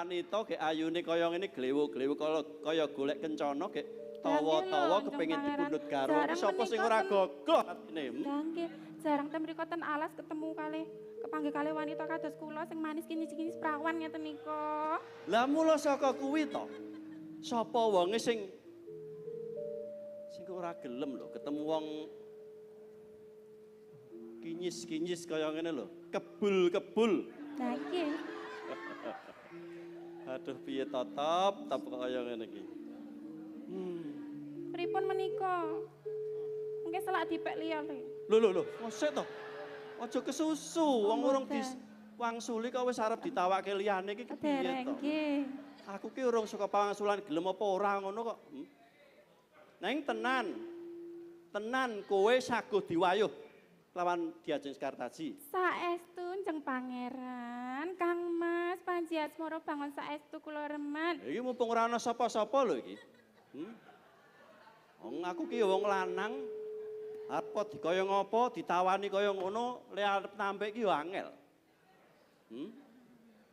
wanita ge ayune kaya ngene glewu-glewu kaya golek kencana ge tawa-tawa kepengin dipundhut garwa. Sapa sing ora gagah atine? Nggih, jarang ten mriko ten alas ketemu kalih kepanggih kalih wanita kados kula sing manis kinis-kinis prawan ngeten nika. Lah mula saka kuwi to. Sapa wonge sing ora gelem lho ketemu wong kinyis-kinyis kaya ngene lho, kebul-kebul. Lah nggih. Aduh piye tetep kaya ngene iki. Pripun menika? Mengke selak dipek liya le. Lho, mosok to. Aja kesusu, wong urung wangsuli kok wis arep ditawake liyane iki kepiye to? Nggih. Aku ki urung suka pangsulan gelem apa ora ngono kok. Neng tenan kowe saguh diwayuh lawan Diajeng Sekartaji. Saestu njeng pangeran, Kang Mas Panji Asmara bangun saestu kula remen. Iki mumpung ora ana sapa-sapa lho iki. Wong aku ki wong lanang. Apa dikaya ngopo ditawani kaya ngono le arep nampik ki yo angel.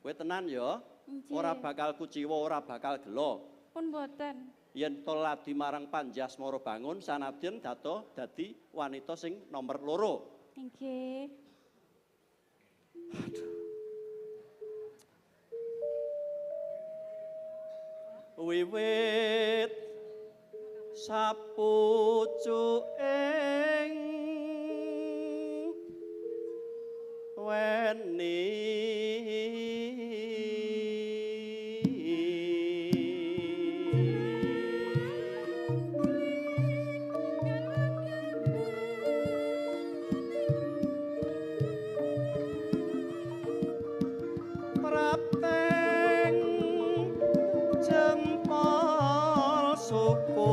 Kowe tenan ya? Ora bakal kuciwa, ora bakal gelo. Pun boten. Yen to ladi marang Panji Asmara bangun sanadyan dadi wanita sing nomor 2. Nggih. Wiwit sapucuking weni prapteng jempol suku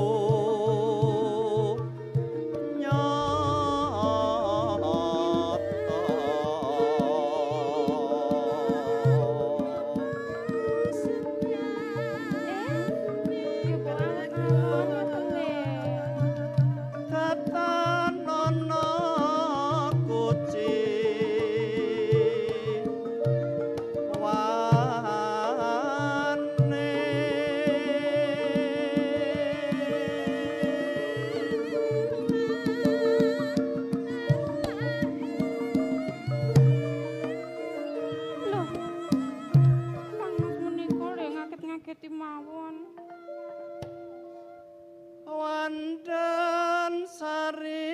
Wandan sari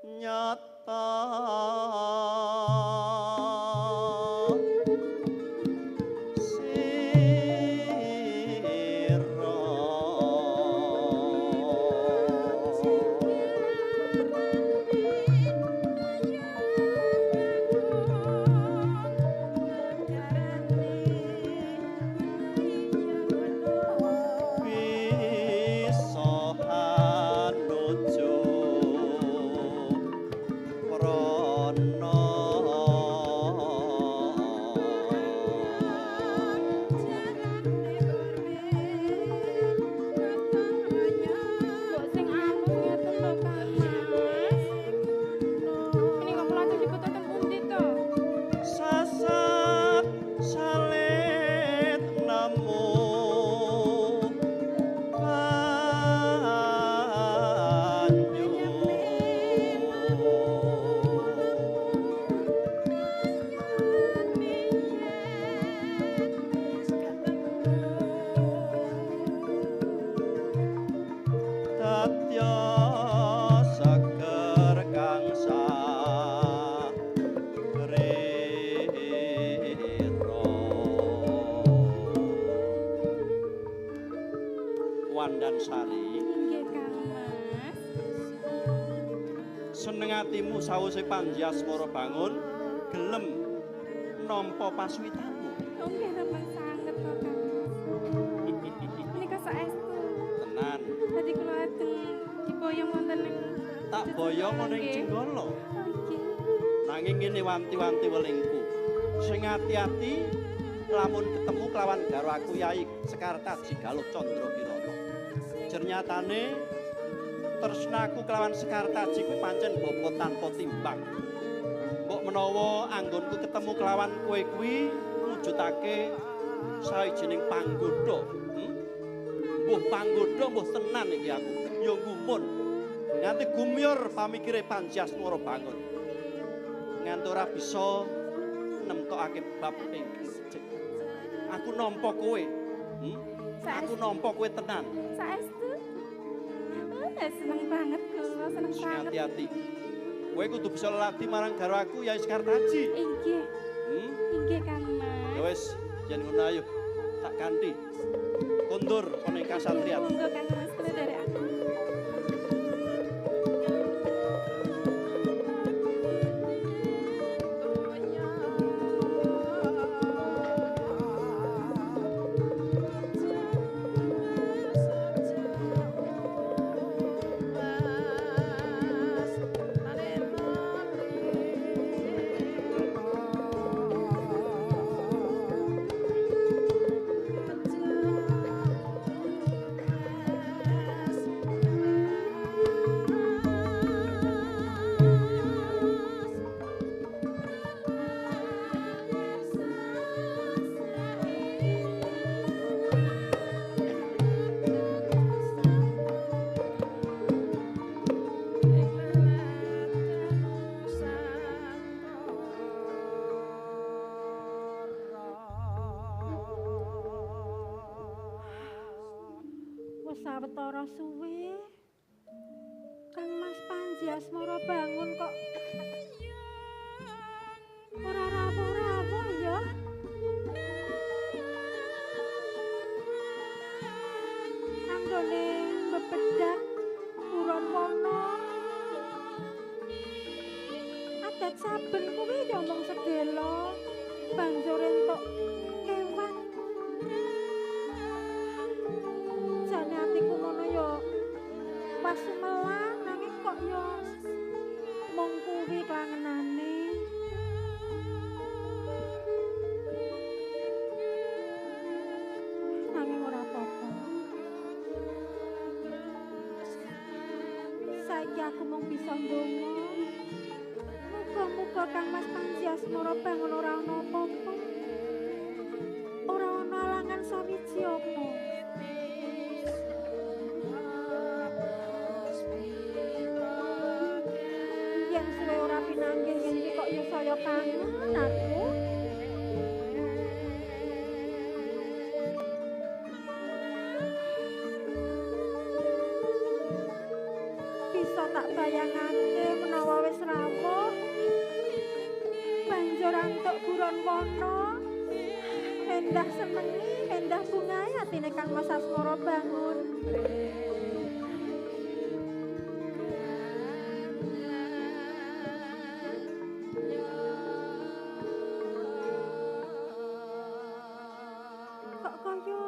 nyata Wandansari. Nggih, Kang Mas. Seneng atimu sawise Panji Asmara bangun gelem nampa paswitamu. Oh, nggih remen sanget kok, Kang Mas. Menika saestu. Tenan. Dadi kula ajeng diboyong wonten ing Tak boyong ana ing Jenggala. Oh, nggih. Nanging ngene wanti-wanti welingku. Sing ati-ati lamun ketemu kelawan garwaku Yai Sekartaji Galuh Candra Kirana. Ternyatane tresnaku kelawan Sekartaji kuwi pancen bapa tanpa timbang. Mbok menawa anggonku ketemu kelawan kowe kuwi mujudake sawijining panggoda. Mbuh panggoda mbuh tenan iki aku. Ya gumun. Nganti gumyor pamikire Panjasmara bangun. Nganti ora bisa nemtokake bab ingkang becik. Aku nampa kowe. Aku nampa kowe tenan. Saestu. Seneng banget kula, seneng banget. Hati-hati. Kowe kudu bisa lelati marang garwaku Yai Sekartaji. Inggih. Inggih Kang Mas. Ya wis, yen ngono ayo tak ganti. Kondur ana ing kasatriyan. Monggo Kang Mas kula dari aku. Sawetara suwe Kang Mas Panjasmara bangun kok ora rawuh-rawuh ya. Anggone bebedak buron wana adat saben kuwi ya mung sedelo banjur entuk kewan. Jane atiku ngono ya pas sumelang nanging kok ya mung kuwi klangenane. Nanging ora apa-apa. Saiki aku mung bisa ndonga. Muga-muga Kang Mas Panjasmara bangun ora ana apa-apa. Ora ana alangan sawiji apa. Yen suwe ora pinanggih ngene iki kok ya saya kangen aku. Bisa tak bayangake menawa wis rawuh banjur antuk buron wana endah senengi endah bungae atine Kang Mas Asmara bangun. Kok kaya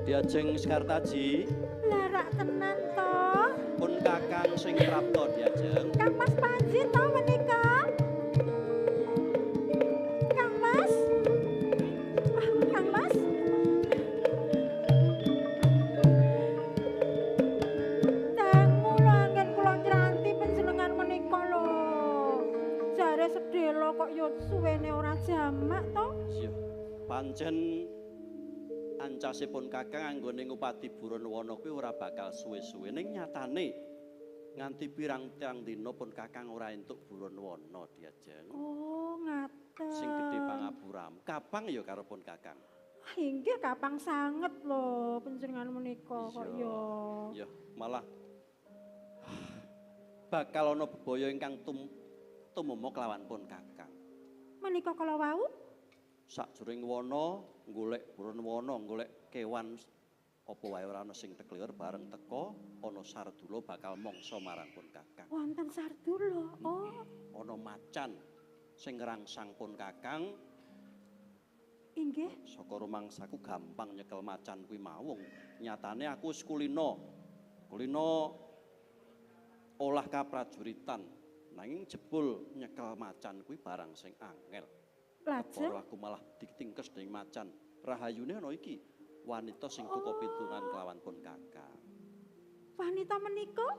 Diajeng Sekartaji, larak tenan to. pun kakang sing prapta diajeng. Kang Mas Panji to menika? Kang Mas? Kang Mas? Dangu lho anggen kula nyranti panjenengan menika lho. Jare sedhela kok ya suwene ora jamak to? Iya, pancen ancasipun kakang anggone ngupati buron wana kuwi ora bakal suwe-suwe ning nyatane nganti pirang-pirang dina pun kakang ora entuk buron wana diajeng. Oh, ngaten. Sing gedhe pangapuram. Kapang ya karo pun kakang. Inggih kapang sanget lho panjenengan menika kok ya. Ya, malah bakal ana bebaya ingkang tumama kelawan pun kakang. Menika kala wau Sakjroning wana golek buron wana, golek kewan apa wae ora ana sing teklir bareng teka ana sardula bakal mangsa marang pun kakang. wonten sardula. Oh, Ana macan sing ngrangsang pun kakang inggih. saka rumangsaku gampang nyekel macan kuwi mawung. Nyatane aku wis kulina olah kaprajuritan nanging jebul nyekel macan kuwi barang sing angel. Lajeng Kepara aku malah ditingkes dening macan. Rahayune ana iki. wanita sing tuku pitungan kelawan pun kakang. Wanita menika?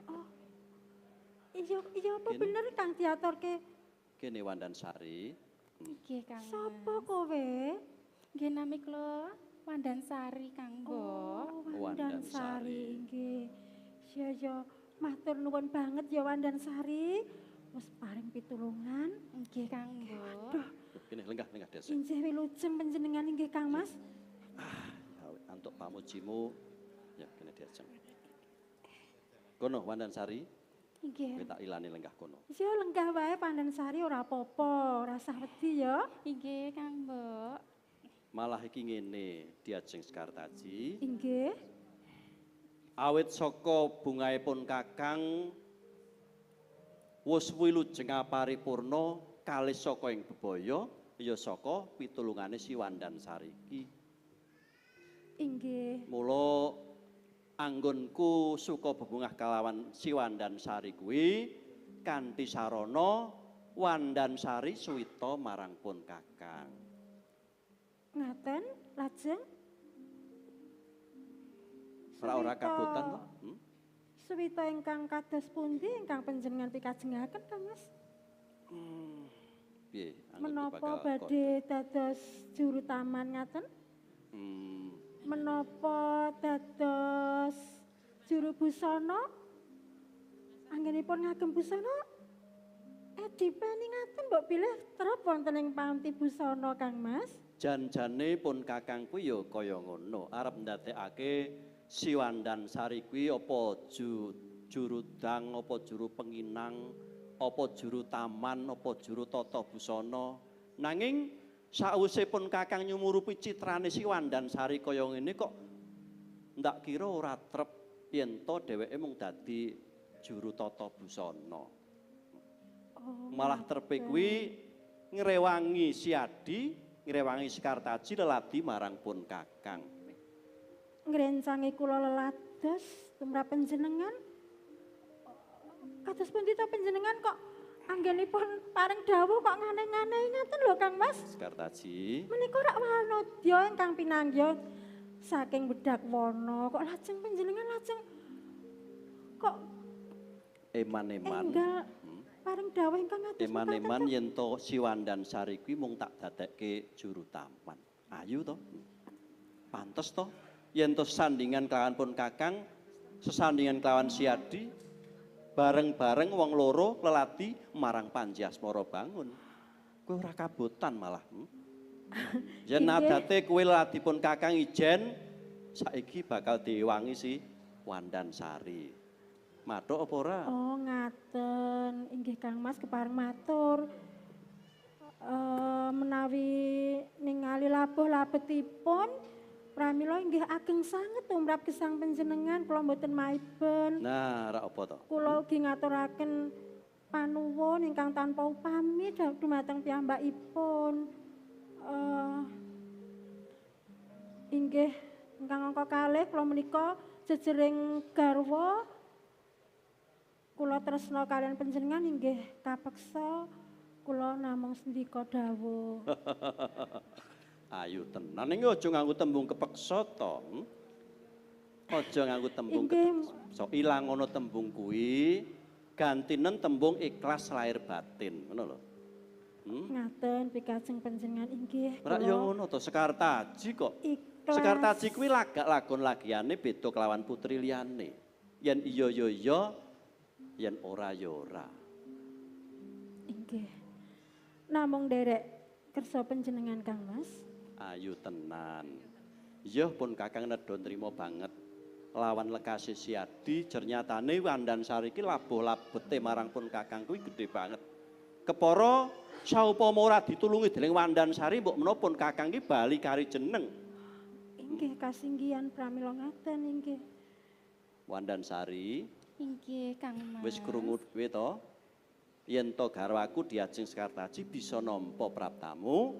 Oh. Iya apa Kene. bener Kang diaturke? Kene Wandansari. Nggih, Kang. Sapa kowe? Nggih nami kula Wandansari, Kang Mbok. Oh, Wandansari. Wandansari nggih. Ya matur nuwun banget ya Wandansari. Wis paring pitulungan. Nggih, Kang Mbok. Kene lenggah desa. Injih wilujeng panjenengan inggih Kang Mas. Antuk pamujimu. Ya kene diajeng. Kono Wandansari, Nggih. kowe tak ilani lenggah kono. Ya lenggah wae Wandansari ora apa-apa, ora usah wedi ya. Nggih, Kang Mbok. Malah iki ngene, diajeng Sekartaji. Inggih. Awit saka bungaipun kakang wis wilujeng paripurna kalih saka ing bebaya ya saka pitulungane si Wandansari iki. Inggih. Mula anggonku suka bebungah kalawan si Wandansari kuwi kanthi sarana Wandansari suwita marang pun kakang. Ngaten, lajeng Ora kabutan to? Suwita ingkang kados pundi ingkang panjenengan pikajengaken Kang Mas? Piye? Menapa badhe dados juru taman ngaten? Menapa dados juru busana? Anggenipun ngagem busana? Dipeni ngaten mbok bilih trep wonten ing panti busana Kang Mas? Jan-jane pun kakang kuwi ya kaya ngono, arep ndadekake si Wandansari kuwi apa juru dang, apa juru penginang, apa juru taman, apa juru tata busana. Nanging sawise pun kakang nyumurupi citrane si Wandansari kaya ngene kok ndak kira ora trep yen to dheweke mung dadi juru tata busana. Malah trepe kuwi ngrewangi si Adi, ngrewangi Sekartaji leladi marang pun kakang. Ngrencangi kula lelados tumrap panjenengan. Kados pundi ta panjenengan kok anggenipun paring dawuh kok nganeh-nganehi ngaten lho Kang Mas? Sekartaji. Menika rak wanodya ingkang pinanggih saking bedak wana kok lajeng panjenengan lajeng kok Eman-eman. enggal paring dawuh ingkang ngatos Eman-eman yen to si Wandansari kuwi mung tak dadekke juru taman. Ayu to? Pantes to? Yen to sandingan kelawan pun kakang, sesandingan kelawan si Adi, bareng-bareng wong loro leladi marang Panji Asmara bangun. Kowe ora kabotan malah. Yen adate kowe leladi pun kakang ijen, saiki bakal diwangi si Wandansari. Matuk apa ora? Oh ngaten, inggih Kang Mas kepareng matur. Menawi ningali labuh labetipun pramila inggih ageng sanget tumrap gesang panjenengan kula mboten maiben. Nah, ora apa to? Kula ugi ngaturaken panuwun ingkang tanpa upami dumateng piyambakipun. Inggih ingkang angka kalih kula menika jejering garwa kula tresna kalian panjenengan inggih kapeksa kula namung sendika dawuh. Ayu tenan ning aja nganggo tembung kepeksa to. Aja nganggo tembung Inggih. kepeksa. Ilang ngono tembung kuwi gantinen tembung ikhlas lahir batin, ngono lho. Ngaten pikajeng panjenengan inggih. Ora ya ngono to Sekartaji kok. Ikhlas. Sekartaji kuwi lagak lagon lagiane beda kelawan putri liyane. Yen iya ya iya, yen ora ya ora. Inggih. Namung derek kersa panjenengan Kang Mas. Ayu tenan. Iya pun kakang nedha nrimo banget. Lawan lekase si Adi, ternyatane Wandansari iki labuh labete marang pun kakang kuwi gede banget. Kepara saupama ora ditulungi dening Wandansari mbok menawa pun kakang iki bali kari jeneng. Inggih kasinggihan pramila ngaten inggih. Wandansari Inggih, Kang Mas. wis krungu kowe to? Yen to garwaku diajeng Sekartaji bisa nampa praptamu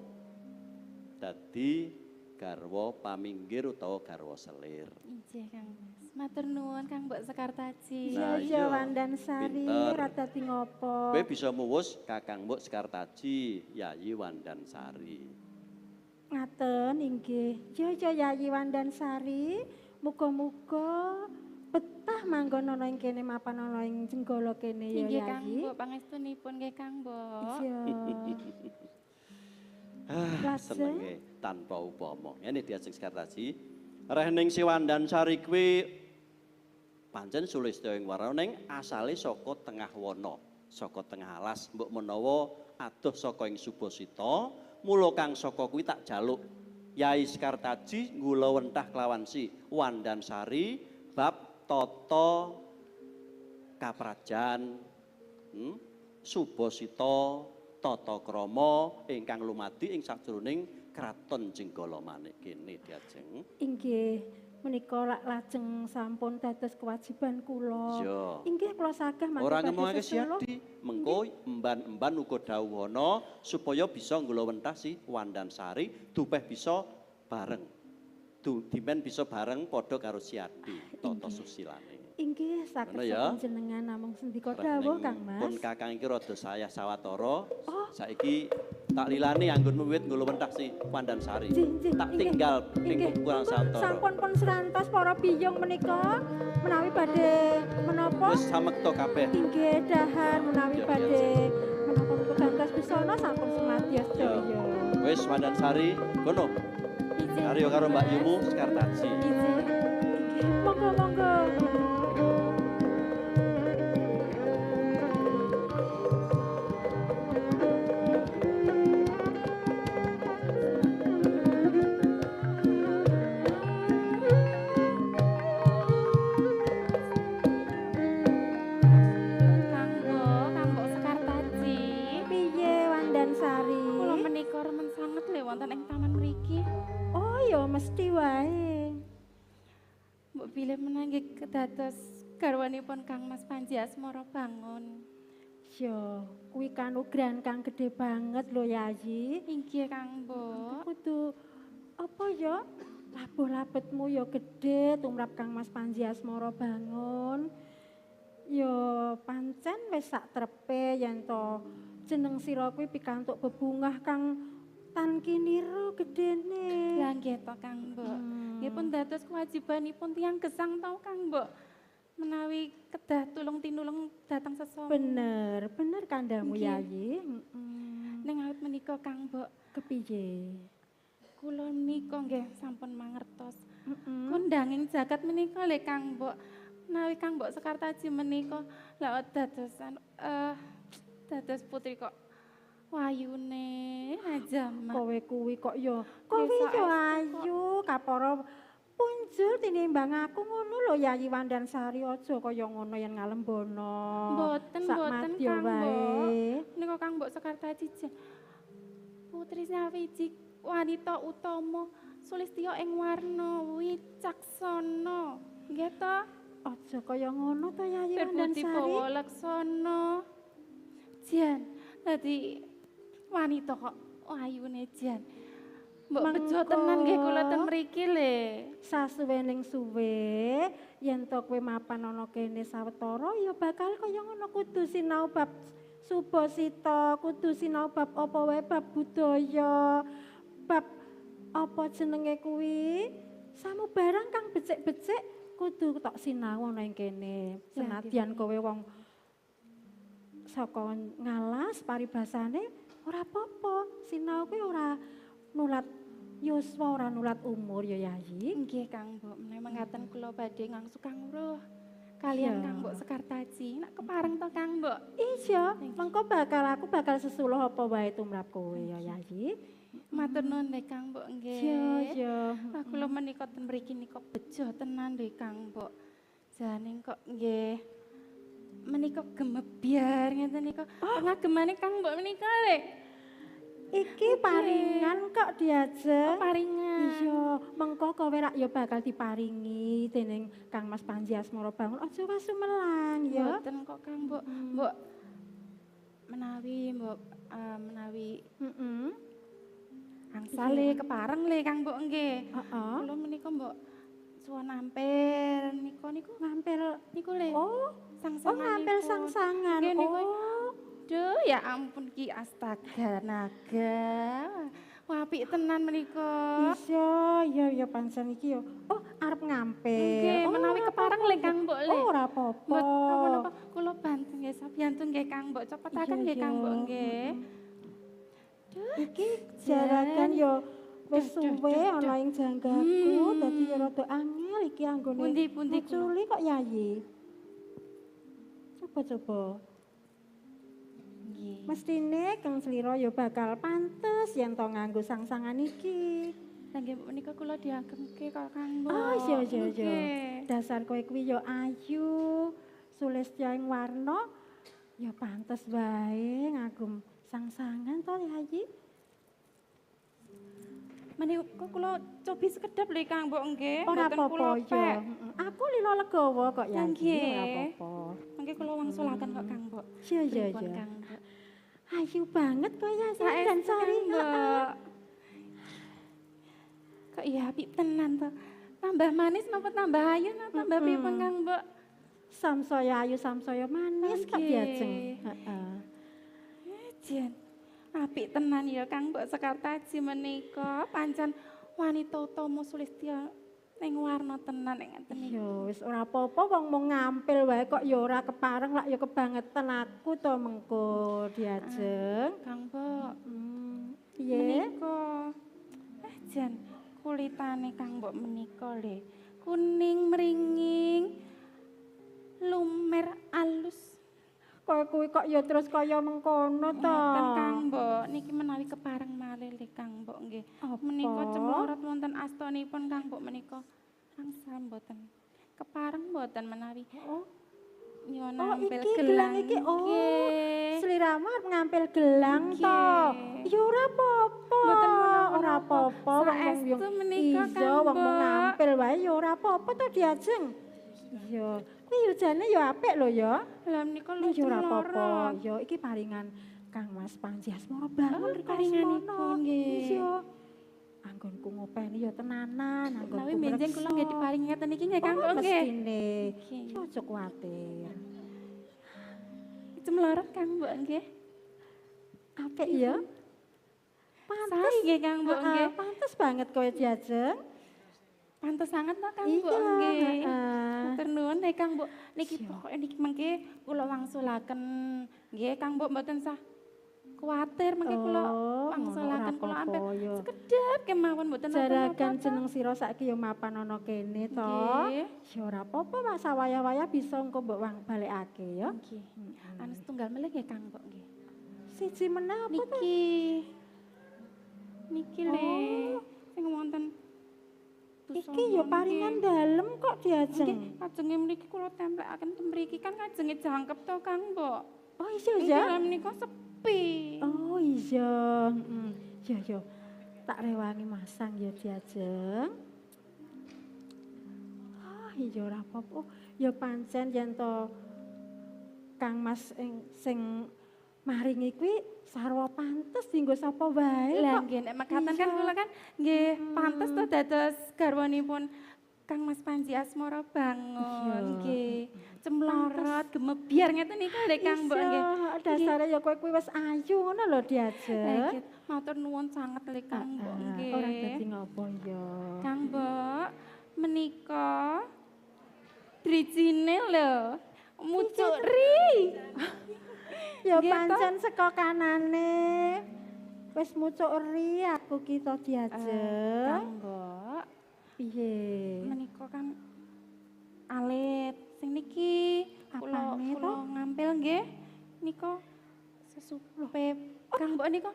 dadi garwa paminggir utawa garwa selir. Inggih, Kang Mas. Matur nuwun Kang Mbok Sekartaji. Nah, Iya iya. Wandansari Pinter. rada dadi ngopo? Kowe bisa muwus Kakang Mbok Sekartaji, Yayi Wandansari. Ngaten inggih. Ya Yayi Wandansari, muga-muga betah manggon ana ing kene mapan ana ing jenggala kene ya Inggih Kang Yayi. Mbok, pangestunipun nggih Kang Mbok. Iya. Lajeng Senenge tanpa upama. Ngene Diajeng Sekartaji. Reh ning si Wandansari kuwi pancen sulistya ing warna ning asale saka tengah wana, saka tengah alas. Mbok menawa adoh saka ing Subasita, mula kang saka kuwi tak jaluk Yai Sekartaji nggula wentah kelawan si Wandansari bab tata kaprajan Subasita tata krama ingkang lumadi ing sajroning kraton Jenggala Manik kene Diajeng. inggih menika lajeng sampun dados kewajiban kula. Iya. Inggih kula sagah mangke Ora badhe ngomongake sesuluh. siadi, mengko emban-emban uga dawuhana supaya bisa nggula wentah si Wandansari dupeh bisa bareng. Dimen bisa bareng padha karo siadi tata susilane. Inggih saged Ngono ya. panjenengan namung sendika dawuh Kang Pun Mas. Kakang iki rada saya sawatara. Oh. Saiki tak lilani anggonmu wiwit nggula wentah si Wandansari. Nggih, Tak inggih. tinggal Inggih. ning kurang sawetara. Sampun pun serantos para biyong menika menawi badhe menapa Wis samekta kabeh. inggih dahan menawi Ya, badhe menapa gantos busana sampun sumadya sedaya. Wis Wandansari, kono. Ijin. Karya karo Mbak Yumu Sekartaji. Ijin. Inggih, monggo-monggo. Kang Mbok Sekartaji. Piye Wandansari? Kula menika remen sanget lho wonten ing taman mriki. Oh ya mesti wae. Mbok bilih menanggi kedados garwanipun Kang Mas Panji Asmara Bangun. Ya, kuwi kanugrahan kang gede banget lho Yayi. Inggih Kang Mbok. Kudu apa ya? Labuh-labetmu ya gede tumrap Kang Mas Panji Asmara Bangun. Ya pancen wis sak trepe yen to jeneng sira kuwi pikantuk bebungah kang tan kinira gedene. Lah nggih to Kang Mbok. Nggih pun dados kewajibanipun tiyang gesang tau Kang Mbok. Menawi kedah tulung tinulung datang sesama. Bener kandamu Nggih. Yayi. Ning awit menika Kang Mbok, Kepiye? kula menika nggih sampun mangertos. Heeh. Kondanging jagat menika lho Kang Mbok. Menawi Kang Mbok Sekartaji menika lha dadosan dados putri kok wayune ajaman. Kowe kuwi kok ya kowe Desa ya Estu ayu kapara punjul tinimbang aku ngono lho Yayi Wandansari aja kaya ngono yen ngalembono. Mboten Sak mboten madya Kang Mbok. wae. Menika Kang Mbok Sekartaji putri sawiji wanita utama sulistya ing warna wicaksana. Nggih to? Aja kaya ngono to Yayi Berbudi Wandansari. bawa laksana. Jan, dadi wanita kok ayune Jan. Mbok bejo Mengko. tenan nggih kula ten mriki le. Sasuwening suwe yen to kowe mapan ana kene sawetara ya bakal kaya ngono kudu sinau bab Subasita, kudu sinau bab apa wae bab budaya, bab apa jenenge kuwi samubarang kang becik-becik kudu tok sinau ana ing kene. Ya, Senadyan kowe wong saka ngalas paribasane ora apa-apa, sinau kuwi ora nulat yuswa ora nulat umur ya Yayi. Nggih Kang Mbok, menawi mangkaten kula badhe ngangsu Kang Ruh. Kalian Ya. Kang Mbok Sekartaji, nak kepareng to Kang Mbok. Iya, mengko aku bakal sesuluh apa wae tumrap kowe ya Yayi. Matur nuwun nggih Kang Mbok nggih. Ya. Wah kula menika ten mriki nika bejo tenan nggih Kang Mbok. Jane kok nggih menika gemebyar ngeten nika. Pengagemane Kang Mbok menika le. Iki paringan kok diajeng. Paringan. Iya, mengko kowe rak ya bakal diparingi dening Kang Mas Panji Asmara Bangun. Aja wasumelang ya. Mboten kok Kang Mbok. Mbok menawi Heeh. angsale kepareng le Kang Mbok nggih. Heeh. Kula menika Mbok suwun ampir niku Ngampil. niku le. Oh, Sangsanganipun. ngampil sangsangan. Nggih, niku. Oh. Duh, ya ampun ki astaga naga. Wah, apik tenan menika. Iya pancen iki yo. Oh, arep ngampil. Nggih, Oh, menawi ora kepareng apa-apa, le Kang Mbok le. Oh, ora apa-apa. Mbok napa-napa kula bantu nggih, sabiyantu nggih Kang Mbok, cepetaken nggih Kang Mbok nggih. Iki jarakan yo wis suwe ana ing janggaku, dadi yo rada angel iki anggone. Pundi-pundi kula. Culi kok Yayi. Coba. Nggih. Mestine Kang Slira yo bakal pantes yen to nganggo sangsangan iki. Lah nggih menika kula diagemke kok Kang Mbok. Oh iya. Nggih. Dasar kowe kuwi yo ayu, sulistya ing warna, ya pantes wae ngagem sangsangan to Yayi. Menika kula cobi sekedap le Kang Mbok nggih. Ora Mboten kula apa-apa pek. ya. Aku lila legawa kok Yayi, Nggih. ora apa-apa. Mengke kula wangsulaken kok Kang Mbok. Iya. Pripun, Kang Mbok? Ayu banget kowe ya dan Saestu sari. Kang Mbok. Kok iya apik tenan to. Tambah manis napa tambah ayu napa tambah pripun Kang Mbok? Samsaya ayu samsaya manis kok Nggih. diajeng. Heeh. Jen. Apik tenan ya Kang Mbok Sekartaji menika pancen wanita utama sulistya ning warna tenan ing ngeten iki. Ya wis ora apa-apa wong mung ngampil wae kok ya ora kepareng lak ya kebangetan aku to mengko diajeng. Kang Mbok, Piye? menika jen kulitane Kang Mbok menika le kuning meringing lumer alus. Kowe kuwi kok ya terus kaya mengkono to. Ngeten Kang Mbok, niki menawi kepareng malih le Kang Mbok nggih. Apa? Menika cemlorot wonten astanipun Kang Mbok menika angsal mboten. Kepareng mboten menawi. Oh, Yo oh nampil iki gelang gelang iki. Oh, nggih. sliramu arep ngampil gelang to. Nggih. Ya ora apa-apa. Mboten menapa-napa. Ora apa-apa wong Saestu menika, Iya, Kang wong mung Mbok. ngampil wae ya ora apa-apa to diajeng. Iya, kuwi yo jane ya apik lho ya. Lah menika Ning lho yo ora apa-apa. cemlorot. Yo iki paringan Kang Mas Panji Asmara bangun Oh, rika paringanipun, semono. nggih. Iya. Anggonku ngopeni yo tenanan, anggonku. Menawi benjing kula nggih diparingi ngeten iki nggih Kang Oh, Mbok nggih. mestine. Nggih. Yo aja kuwatir. Cemlorot Kang Mbok nggih. Apik ya. Pantes Sari nggih Kang Mbok Heeh, nggih. pantes banget kowe diajeng. Pantes sanget to Kang Iya, Mbok nggih. heeh. Matur nuwun nek Kang Mbok niki pokoke niki mengke kula wangsulaken nggih Kang Mbok mboten sah kuwatir mengke kula Oh, wangsulaken ngono, kula ora ampil apa-apa, ya. sekedap kemawon mboten Jaragan napa-napa. jeneng sira saiki ya mapan ana kene to. Nggih. Ya ora apa-apa Mas sawaya-waya bisa engko mbok balekake ya. Nggih. Anu setunggal melih nggih Kang Mbok nggih. Siji meneh apa to? Niki le Oh. sing wonten Iki ya paringan dalem kok diajeng. Nggih, kajenge mriki kula templekaken ten mriki kan kajenge jangkep to Kang Mbok. Oh iya Nggih, ya. lah menika sepi. Oh iya. Ya. Tak rewangi masang ya diajeng. Oh iya ora apa-apa. Ya pancen yen to Kang Mas sing maringi kuwi sarwa pantes dienggo sapa wae Lah kok. nggih nek mekaten kan Iya. kula kan nggih pantes to dados garwanipun Kang Mas Panji Asmara bangun Iya. nggih. Cemlorot gemebiar ngeten iki lho Kang Mbok nggih. Iya, dasare ya kowe kuwi wis ayu ngono lho Lah diajeng. nggih, matur nuwun sanget le Kang Mbok nggih. Ora dadi ngopo ya. Kang Mbok menika drijine lho mucuk ri. Ya Nggih, pancen saka kanane. Wis mucuk eri aku kita Kang diajeng. Mbok Piye? menika kan alit sing niki kula Apane to? kula ngampil nggih nika sesupe Kang Mbok nika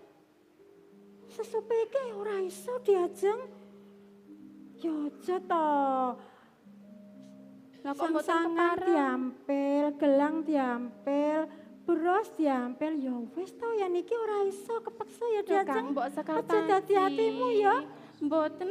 Sesupe iki ora iso diajeng. Ya aja to. lah kok mboten Sangsangan kepareng diampil, gelang diampil, bros diampil. Ya wis to ya niki ora iso kepeksa ya Lho, diajeng. Kang Mbok Sekartaji Aja dadi atimu ya. Mboten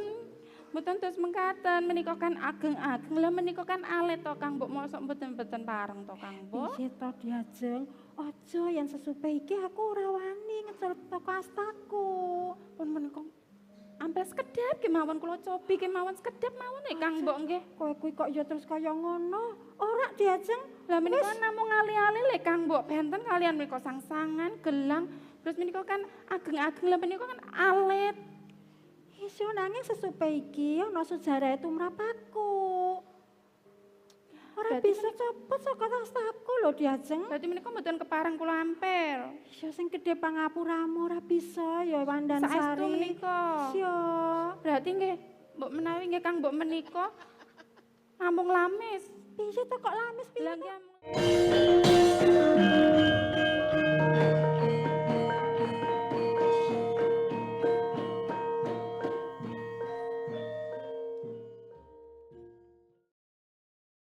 terus mengkaten menika kan ageng-ageng lah menika kan alit to Kang Mbok mosok mboten pareng to Kang Mbok. Piye to diajeng? Aja yen sesupe iki aku ora wani ngecel toko astaku. Pun menika ampel sekedap kemawon kula cobi kemawon sekedap mawon nek Kang Mbok nggih. Kowe kuwi kok ya terus kaya ngono. Ora diajeng. Lah menika namung ngali-ali le Kang Mbok benten kalian menika sangsangan, gelang, terus menika kan ageng-ageng lah menika kan alit. Isyo nanging sesupe iki ana sejarah tumrap aku. Ora Berarti bisa copot saka tastaku lho Diajeng. Berarti menika mboten kepareng kula ampel. Iya sing gedhe pangapuramu ora bisa ya Wandan Sari. Saestu menika. Iya. Berarti nggih mbok menawi nggih Kang mbok menika namung lamis. Piye to kok lamis piye? Lah nggih